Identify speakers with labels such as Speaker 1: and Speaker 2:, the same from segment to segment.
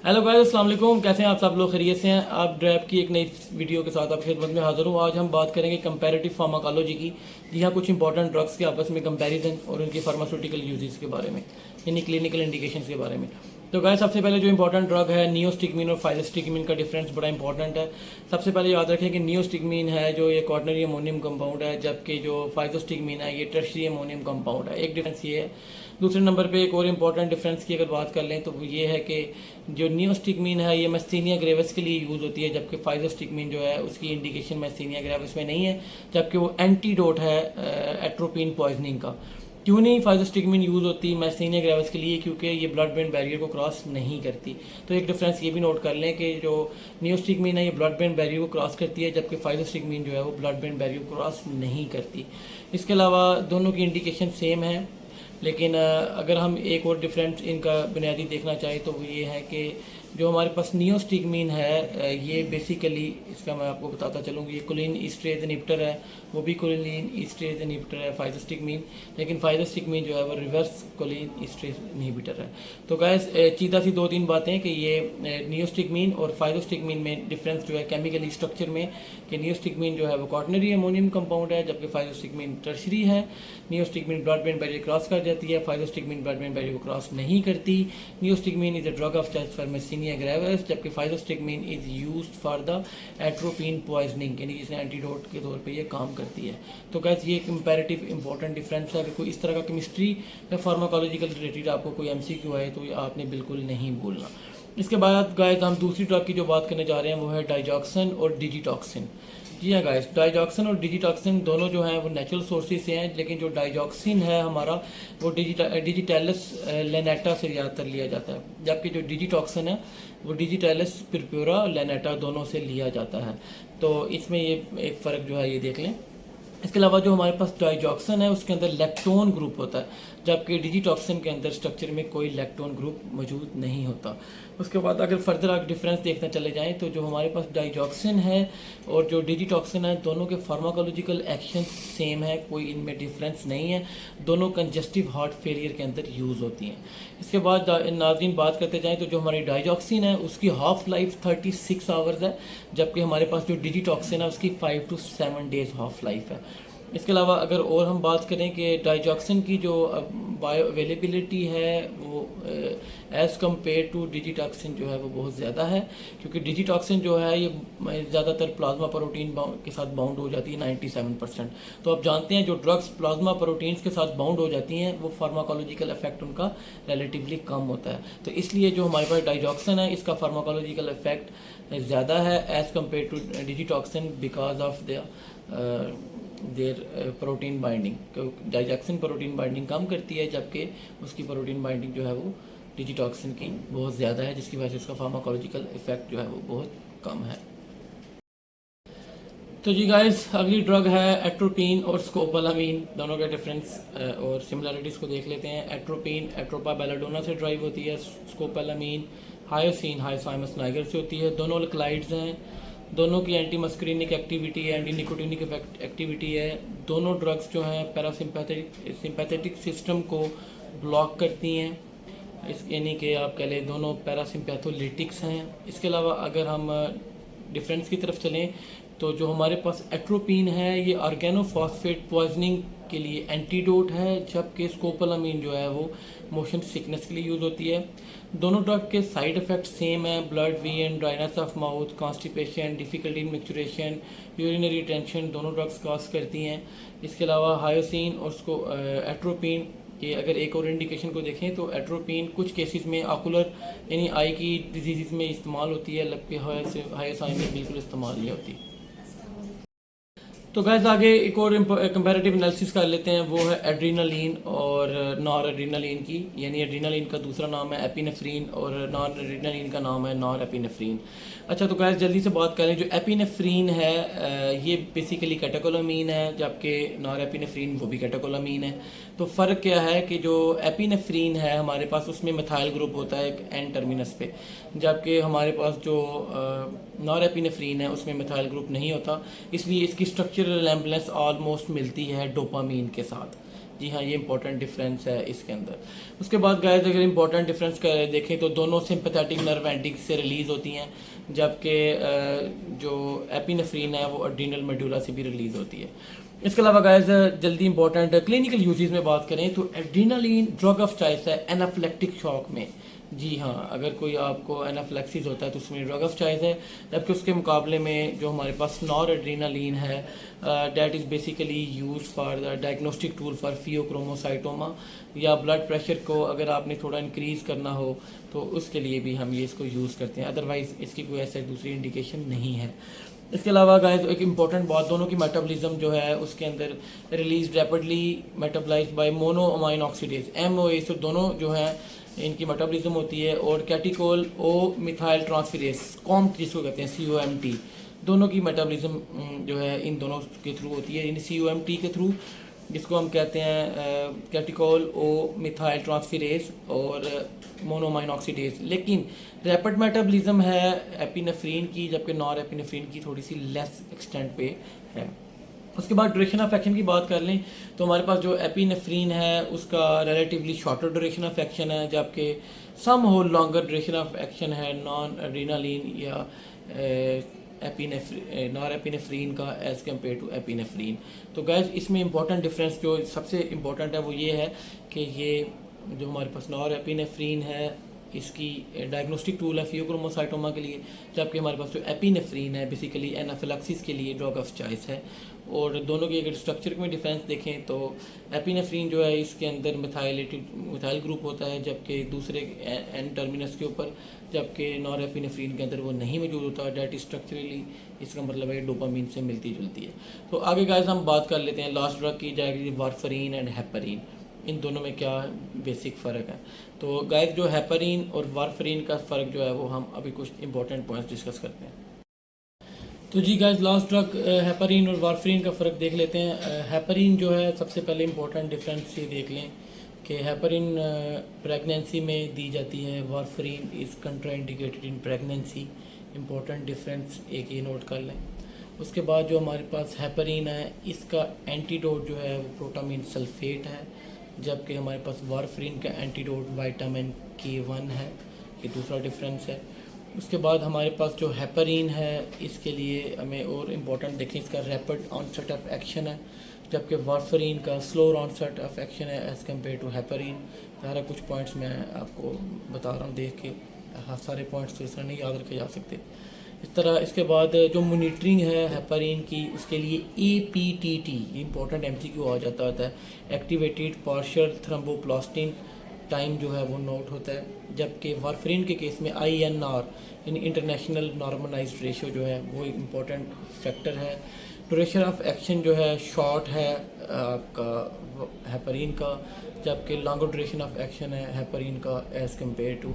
Speaker 1: Hello guys, अस्सलाम वालेकुम। कैसे हैं आप सब लोग? खैरियत से हैं? आप ड्रैप की एक नई वीडियो के साथ आपकी खिदमत में हाजिर हूँ। आज हम बात करेंगे कंपैरेटिव फार्माकोलॉजी की। जी हाँ, कुछ इंपॉर्टेंट ड्रग्स के आपस में कंपैरिजन और उनके फार्मास्यूटिकल यूजेस के बारे में, यानी क्लिनिकल इंडिकेशंस के बारे में। तो गाइस, सबसे पहले जो इंपॉर्टेंट ड्रग है नियोस्टिकमीन और फाइलोस्टिकमीन का डिफरेंस बड़ा इंपॉर्टेंट है। सबसे पहले याद रखें कि नियोस्टिकमीन है जो ये क्वाटरनरी अमोनियम कंपाउंड है, जबकि जो फाइलोस्टिकमीन है ये टर्शियरी अमोनियम कंपाउंड है। एक डिफरेंस ये है। दूसरे नंबर पे एक और इम्पॉर्टेंट डिफरेंस की अगर बात कर लें तो वो ये है कि जो नियोस्टिकमीन है ये मैस्थीनिया ग्रेविस के लिए यूज़ होती है, जबकि फाइलोस्टिकमीन जो है उसकी इंडिकेशन मैस्थीनिया ग्रेविस में नहीं है, जबकि वो एंटीडोट है एट्रोपिन पॉइजनिंग का। क्यों नहीं फाइलोस्टिकमीन यूज़ होती मैस्थीनिया ग्रेविस के लिए? क्योंकि ये ब्लड ब्रेन बैरियर को क्रॉस नहीं करती। तो एक डिफरेंस ये भी नोट कर लें कि जो नियोस्टिकमीन है ये ब्लड ब्रेन बैरियर को क्रॉस करती है, जबकि फाइलोस्टिकमीन जो है वो ब्लड ब्रेन बैरियर को क्रॉस नहीं करती। इसके अलावा दोनों की इंडिकेशन सेम है, लेकिन अगर हम एक और डिफरेंस इनका बुनियादी देखना चाहें तो वो ये है कि जो हमारे पास नियोस्टिकमीन है ये बेसिकली, इसका मैं आपको बताता चलूँ, ये कोलिन ईस्टरेज इनहिबिटर है, वो भी कोलिन ईस्टरेज इनहिबिटर है फाइलोस्टिकमीन, लेकिन फाइलोस्टिकमीन जो है वो रिवर्स कोलिन ईस्टरेज इनहिबिटर है। तो गैस सीधा सी दो तीन बातें कि ये नियोस्टिकमीन और फाइलोस्टिकमीन में डिफरेंस जो है केमिकली स्ट्रक्चर में, कि नियोस्टिकमीन जो है वो क्वाटरनरी अमोनियम कंपाउंड है, जबकि फाइलोस्टिकमीन टर्शरी है। Neostigmine blood brain barrier cross कर जाती है, फाइलोस्टिकमीन ब्लड ब्रेन बैरियर को क्रॉस नहीं करती। Neostigmine is a drug of choice for myasthenia gravis, जबकि physostigmine is used for the atropine poisoning, यानी जिसने एंटीडोट के तौर पे ये काम करती है। तो गैस ये कंपैरेटिव इंपॉर्टेंट डिफरेंस है। अगर कोई इस तरह का केमिस्ट्री या फार्माकोलॉजिकल रिलेटेड आपको कोई एमसीक्यू आए तो ये आपने बिल्कुल नहीं भूलना। इसके बाद गाइस हम दूसरी ड्रग की जो बात करने जा रहे हैं वो है डाइजॉक्सिन और डिजिटॉक्सिन। जी हाँ गाइस, डाइजॉक्सिन और डिजिटॉक्सिन दोनों जो हैं वो नेचुरल सोर्सेज से हैं, लेकिन जो डाइजॉक्सिन है हमारा वो डिजिटैलिस लेनेटा से ज़्यादातर लिया जाता है, जबकि जो डिजिटॉक्सिन है वो डिजिटैलिस पिरप्यूरा लेनेटा दोनों से लिया जाता है। तो इसमें ये एक फ़र्क जो है ये देख लें। इसके अलावा जो हमारे पास डाइजॉक्सिन है उसके अंदर लैक्टोन ग्रुप होता है, जबकि डिजिटॉक्सिन के अंदर स्ट्रक्चर में कोई लैक्टोन ग्रुप मौजूद नहीं होता। उसके बाद अगर फर्दर आगे डिफरेंस देखना चले जाएं तो जो हमारे पास डाइजॉक्सिन है और जो डिजिटॉक्सिन है दोनों के फार्माकोलॉजिकल एक्शन सेम है, कोई इनमें डिफरेंस नहीं है। दोनों कंजस्टिव हार्ट फेलियर के अंदर यूज़ होती हैं। इसके बाद नाज़रीन बात करते जाएँ तो जो हमारी डाइजॉक्सिन है उसकी हाफ लाइफ 36 आवर्स है, जबकि हमारे पास जो डिजिटॉक्सिन है उसकी 5 to 7 डेज हाफ लाइफ है। इसके अलावा अगर और हम बात करें कि डाइजॉक्सिन की जो बायो अवेलेबिलिटी है वो एज़ कम्पेयर टू डिजिटॉक्सिन जो है वो बहुत ज़्यादा है, क्योंकि डिजिटॉक्सिन जो है ये ज़्यादातर प्लाज्मा प्रोटीन के साथ बाउंड हो जाती है 97%। तो आप जानते हैं जो ड्रग्स प्लाज्मा प्रोटीन्स के साथ बाउंड हो जाती हैं वो फार्माकोलॉजिकल इफेक्ट उनका रिलेटिवली कम होता है। तो इसलिए जो हमारे पास डाइजॉक्सिन है इसका फार्माकोलॉजिकल इफेक्ट ज़्यादा है as compare to digitoxin because of their protein binding. Digoxin protein binding कम करती है, जबकि उसकी प्रोटीन बाइंडिंग जो है वो डिजिटॉक्सिन की बहुत ज़्यादा है, जिसकी वजह से इसका फार्माकोलॉजिकल इफेक्ट जो है वो बहुत कम है। तो जी गाइस, अगली ड्रग है एट्रोपिन और स्कोपोलामीन। दोनों के डिफरेंस और सिमिलरिटीज़ को देख लेते हैं। एट्रोपिन एट्रोपा बेलाडोना से ड्राइव होती है, स्कोपोलामीन हायोसिन हाइसाइमस नाइगर से होती है। दोनों अल्कलाइड्स हैं, दोनों की एंटी मस्करीनिक एक्टिविटी है, एंटी निकोटिनिक एक्टिविटी है। दोनों ड्रग्स जो हैं पैरासिम्पैथेटिक सिस्टम को ब्लॉक करती हैं, इस यानी कि आप कह लें दोनों पैरासिम्पैथोलिटिक्स हैं। इसके अलावा अगर हम डिफरेंस की तरफ चलें तो जो हमारे पास एट्रोपिन है ये ऑर्गेनोफॉस्फेट पॉइजनिंग के लिए एंटीडोट है, जबकि स्कोपोलामीन जो है वो मोशन सिकनेस के लिए यूज़ होती है। दोनों ड्रग के साइड इफ़ेक्ट सेम है, blurred vision, dryness of mouth, constipation, difficulty in micturition, urinary tension दोनों ड्रग्स कॉज करती हैं। इसके अलावा हायोसिन और उसको एट्रोपिन के अगर एक और इंडिकेशन को देखें तो एट्रोपिन कुछ केसेस में आकुलर यानी आई की डिजीज़ में इस्तेमाल होती है, जबकि हायोसाइन में बिल्कुल इस्तेमाल नहीं होती। तो गैस आगे एक और कंपैरेटिव एनालिसिस कर लेते हैं, वो है एड्रीनालीन और नॉर एड्रीनालीन की। यानी एड्रीनालीन का दूसरा नाम है एपिनेफ्रीन और नॉर एड्रीनालीन का नाम है नॉर एपिनेफ्रीन। अच्छा, तो गैस जल्दी से बात करें, जो एपिनेफ्रीन है ये बेसिकली कैटेकोलामीन है, जबकि नॉर एपिनेफ्रीन वो भी कैटेकोलामीन है। तो फ़र्क क्या है कि जो एपिनेफ्रीन है हमारे पास उसमें मिथाइल ग्रुप होता है एक एन टर्मिनस पे, जबकि हमारे पास जो नॉर एपिनेफ्रीन है उसमें मिथाइल ग्रुप नहीं होता, इसलिए इसकी स्ट्रक्चरल रिलेम्बलेंस ऑलमोस्ट मिलती है डोपामीन के साथ। जी हाँ, ये इंपॉर्टेंट डिफरेंस है इसके अंदर। उसके बाद गाइस अगर इंपॉर्टेंट डिफरेंस का देखें तो दोनों सिंपैथेटिक नर्व एंडिंग से रिलीज़ होती हैं, जबकि जो एपिनेफ्रीन है वो एड्रीनल मेडुला से भी रिलीज़ होती है। इसके अलावा गाइस जल्दी इंपॉर्टेंट क्लिनिकल यूजेस में बात करें तो एड्रीनालिन ड्रग ऑफ चॉइस है एनाफिलेक्टिक शॉक में। जी हाँ, अगर कोई आपको एनाफिलेक्सिस होता है तो उसमें ड्रग ऑफ चॉइस है, जबकि उसके मुकाबले में जो हमारे पास नॉर एड्रीनालिन है that is basically use for the diagnostic tool for pheochromocytoma, या ब्लड प्रेशर को अगर आपने थोड़ा इंक्रीज़ करना हो तो उसके लिए भी हम ये इसको यूज़ करते हैं, अदरवाइज़ इसकी कोई ऐसे दूसरी इंडिकेशन नहीं है। इसके अलावा गाइस एक इंपॉर्टेंट बात, दोनों की मेटाबॉलिज्म जो है उसके अंदर release rapidly metabolized by monoamine oxidase MOA, तो दोनों जो है इनकी मेटाबॉलिज्म होती है, और कैटिकोल ओ मिथाइल ट्रांसफेरेज कॉम्ट जिसको कहते हैं COMT, दोनों की मेटाबॉलिज्म जो है इन दोनों के थ्रू होती है, इन COMT के थ्रू, जिसको हम कहते हैं कैटिकोल ओ मिथाइल ट्रांसफेरेज और मोनोमाइन ऑक्सीडेज। लेकिन रैपिड मेटाबॉलिज्म है एपिनेफ्रीन की, जबकि नॉर एपिनेफ्रीन की थोड़ी सी लेस एक्सटेंट पे है। उसके बाद ड्यूरेशन ऑफ एक्शन की बात कर लें तो हमारे पास जो एपिनेफ्रीन है उसका relatively shorter duration of action है, जबकि सम हो लॉन्गर ड्यूरेशन ऑफ एक्शन है नॉन एड्रीनालिन या नॉर एपिनेफ्रीन का एज़ कम्पेयर टू एपिनेफ्रीन। तो गैस इसमें इंपॉर्टेंट डिफरेंस जो सबसे इम्पॉर्टेंट है वो ये है कि ये जो हमारे पास नॉर एपिनेफ्रीन है इसकी डायग्नोस्टिक टूल है फियोक्रोमोसाइटोमा के लिए, जबकि हमारे पास जो एपिनेफ्रीन है बेसिकली एनाफिलैक्सिस के लिए ड्रग ऑफ चॉइस है। और दोनों की अगर स्ट्रक्चर में डिफरेंस देखें तो एपिनेफ्रीन जो है इसके अंदर मिथाइल ग्रुप होता है, जबकि दूसरे एन टर्मिनस के ऊपर, जबकि नॉर एपिनेफ्रीन के अंदर वो नहीं मौजूद होता। डेट स्ट्रक्चरली इसका मतलब है डोपामीन से मिलती जुलती है। तो आगे गाइस हम बात कर लेते हैं लास्ट ड्रग की जाएगी वारफरीन एंड हेपरीन, इन दोनों में क्या बेसिक फ़र्क है। तो गाइस जो हेपरीन और वारफरीन का फ़र्क जो है वो हम अभी कुछ इंपॉर्टेंट पॉइंट्स डिस्कस करते हैं। तो जी गाइस लास्ट ड्रग हेपरीन और वारफरीन का फ़र्क देख लेते हैं। हेपरीन जो है सबसे पहले इंपॉर्टेंट डिफरेंस ये देख लें कि हेपरीन प्रेगनेंसी में दी जाती है, warfarin is contraindicated in pregnancy. Important difference एक ये नोट कर लें। उसके बाद जो हमारे पास हेपरीन है इसका एंटीडोट जो है वो प्रोटामीन सल्फेट है, जबकि हमारे पास वारफरीन का एंटीडोट विटामिन K1 है। ये दूसरा डिफरेंस है। उसके बाद हमारे पास जो हेपरीन है इसके लिए हमें और इम्पोर्टेंट देखें, इसका रैपिड ऑनसेट ऑफ एक्शन है, जबकि वारफरीन का स्लोअर ऑनसेट ऑफ एक्शन है एज़ कम्पेयर टू हेपरीन। सारा कुछ पॉइंट्स मैं आपको बता रहा हूँ देख के, हाँ सारे पॉइंट्स तो इस तरह नहीं याद रखे जा सकते इस तरह। इसके बाद जो मॉनिटरिंग है हेपरीन की उसके लिए APTT इंपॉर्टेंट MCQ आ जाता है, एक्टिवेटेड पार्शियल थ्रोम्बोप्लास्टिन टाइम जो है वो नोट होता है, जबकि वारफरीन के केस में INR यानी इंटरनेशनल नॉर्मलाइज्ड रेशियो जो है वो इम्पोर्टेंट फैक्टर है। ड्यूरेशन ऑफ एक्शन जो है शॉर्ट है आपका हेपरीन का, जबकि लॉन्गर ड्यूरेशन ऑफ एक्शन है हेपरीन का एज़ कम्पेयर टू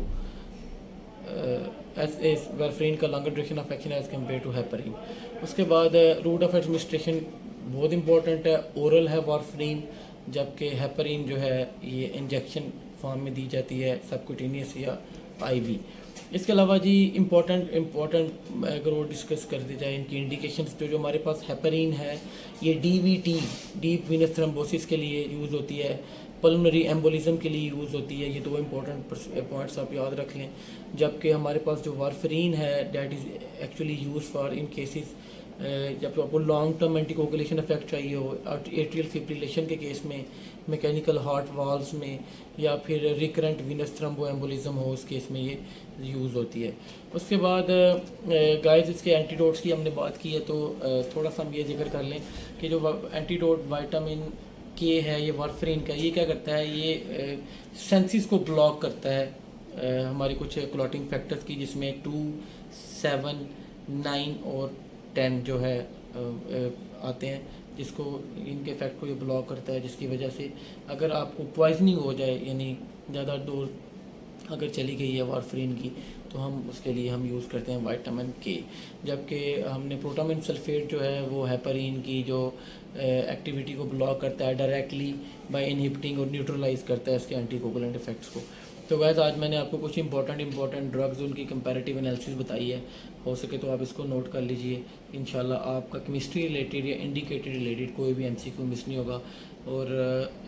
Speaker 1: वारफरीन का longer duration of action as compare to heparin. उसके बाद रूट ऑफ एडमिनिस्ट्रेशन बहुत इंपॉर्टेंट है, ओरल है वारफरीन, जबकि हेपरीन जो है ये इंजेक्शन फॉर्म में दी जाती है सबक्यूटेनियस या IV। इसके अलावा जी इम्पोर्टेंट अगर वो डिस्कस कर दी जाए इनकी इंडिकेशंस, जो हमारे पास हेपरीन है ये DVT डीप वीनस थ्रोम्बोसिस के लिए यूज़ होती है, पल्मोनरी एम्बोलिज्म के लिए यूज़ होती है। ये दो इंपॉर्टेंट पॉइंट्स आप याद रख लें। जबकि हमारे पास जो वारफरीन है that is actually use for in cases जब आपको लॉन्ग टर्म एंटीकोगुलेशन इफेक्ट चाहिए हो, एट्रियल फिब्रिलेशन के केस में, मैकेनिकल हार्ट वाल्व्स में, या फिर रिकरेंट वीनस थ्रोम्बोएम्बोलिज्म हो उस केस में ये यूज़ होती है। उसके बाद गाइस इसके एंटीडोट्स की हमने बात की है, तो थोड़ा सा हम ये जिक्र कर लें कि जो एंटीडोट विटामिन K है ये वारफरीन का, ये क्या करता है, ये सेंसिस को ब्लॉक करता है हमारी कुछ क्लॉटिंग फैक्टर्स की, जिसमें 2, 7, 9 और 10 जो है आते हैं, जिसको इनके इफेक्ट को ये ब्लॉक करता है, जिसकी वजह से अगर आपको पॉइजनिंग हो जाए यानी ज़्यादा डोज अगर चली गई है वारफरीन की, तो हम उसके लिए हम यूज़ करते हैं विटामिन K। जबकि हमने प्रोटामिन सल्फेट जो है वो हेपरीन की जो एक्टिविटी को ब्लॉक करता है डायरेक्टली बाय इनहिबिटिंग और न्यूट्रलाइज करता है इसके एंटीकोगुलेंट इफेक्ट्स को। तो गैस आज मैंने आपको कुछ इंपॉर्टेंट ड्रग्स उनकी कंपैरेटिव एनालिसिस बताई है। हो सके तो आप इसको नोट कर लीजिए। इंशाल्लाह आपका केमिस्ट्री रिलेटेड या इंडिकेटर रिलेटेड कोई भी एमसीक्यू मिस नहीं होगा। और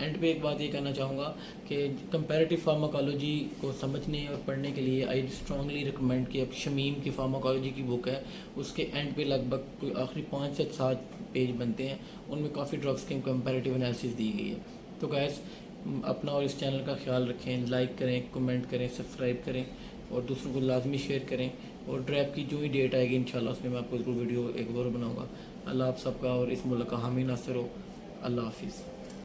Speaker 1: एंड पे एक बात ये कहना चाहूँगा कि कंपैरेटिव फार्माकोलॉजी को समझने और पढ़ने के लिए आई स्ट्रांगली रिकमेंड कि अब शमीम की फार्माकोलॉजी की बुक है, उसके एंड पे लगभग कोई आखिरी 5 से 7 पेज बनते हैं, उनमें काफ़ी ड्रग्स की कंपैरेटिव एनालिसिस दी गई है। तो गैस अपना और इस चैनल का ख्याल रखें, लाइक करें, कमेंट करें, सब्सक्राइब करें और दूसरों को लाजमी शेयर करें। और ड्रैप की जो ही डेट आएगी इंशाल्लाह उसमें मैं आपको ज़रूर वीडियो एक बार बनाऊँगा। अल्लाह आप सबका और इस मुल्क का हामी नासिर हो। अल्लाह हाफिज़।